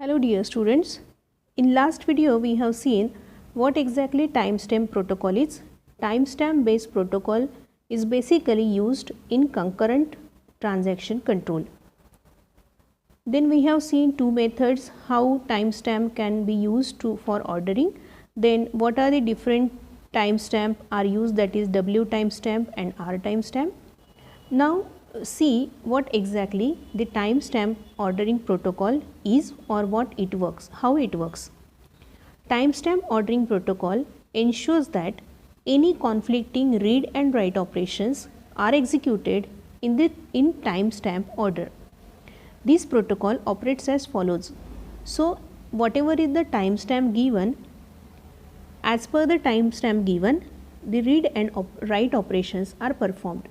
Hello dear students, in last video we have seen what exactly timestamp protocol is. Timestamp based protocol is basically used in concurrent transaction control. Then we have seen two methods how timestamp can be used for ordering. Then what are the different timestamp are used, that is W timestamp and R timestamp. Now see what exactly the timestamp ordering protocol is or what it works, how it works. Timestamp ordering protocol ensures that any conflicting read and write operations are executed in timestamp order. This protocol operates as follows. So whatever is the timestamp given, as per the timestamp given, the read and write operations are performed.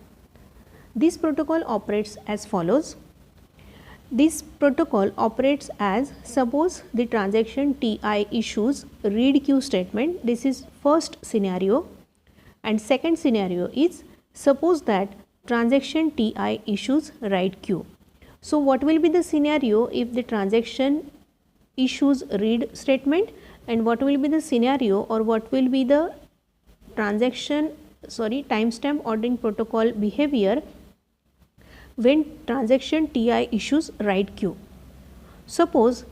This protocol operates as follows. This protocol operates as, suppose the transaction Ti issues read queue statement. This is first scenario, and second scenario is suppose that transaction Ti issues write queue. So what will be the scenario if the transaction issues read statement, and what will be the scenario or what will be the timestamp ordering protocol behavior when transaction Ti issues write queue. Suppose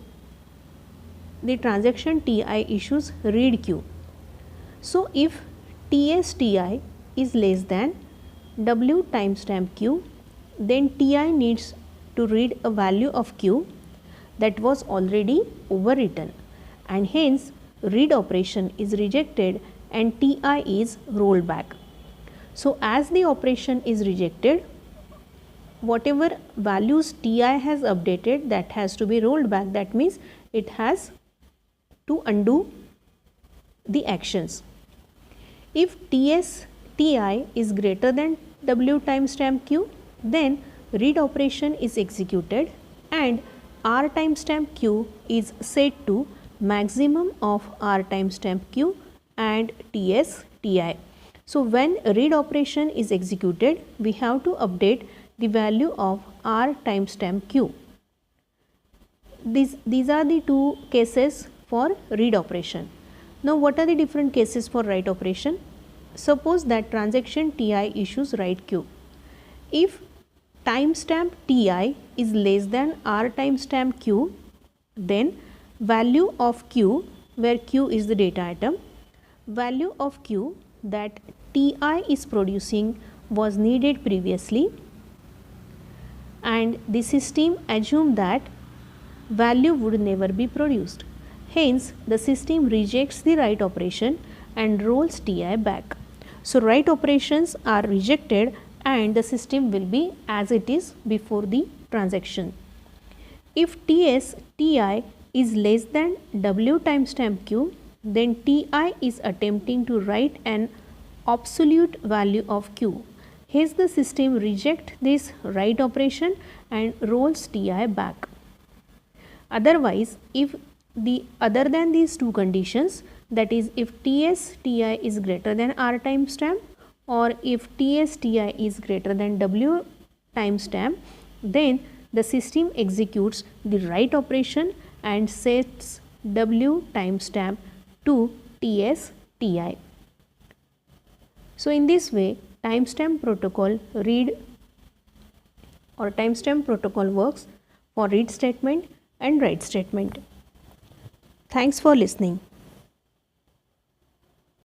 the transaction Ti issues read queue. So if Ts Ti is less than W timestamp queue, then Ti needs to read a value of queue that was already overwritten, and hence read operation is rejected and Ti is rolled back. So as the operation is rejected, whatever values Ti has updated, that has to be rolled back. That means it has to undo the actions. If Ts Ti is greater than W timestamp queue, then read operation is executed and R timestamp queue is set to maximum of R timestamp queue and Ts Ti. So when read operation is executed, we have to update the value of R timestamp queue. These are the two cases for read operation. Now what are the different cases for write operation? Suppose that transaction Ti issues write queue. If timestamp Ti is less than R timestamp queue, then value of queue, where queue is the data item, value of queue that Ti is producing was needed previously, and the system assumed that value would never be produced. Hence the system rejects the write operation and rolls Ti back. So write operations are rejected and the system will be as it is before the transaction. If Ts Ti is less than W timestamp queue, then Ti is attempting to write an absolute value of queue. Hence the system rejects this write operation and rolls Ti back. Otherwise, if other than these two conditions, that is if Ts Ti is greater than R timestamp or if Ts Ti is greater than W timestamp, then the system executes the write operation and sets W timestamp to Ts Ti. So in this way, timestamp protocol works for read statement and write statement. Thanks for listening.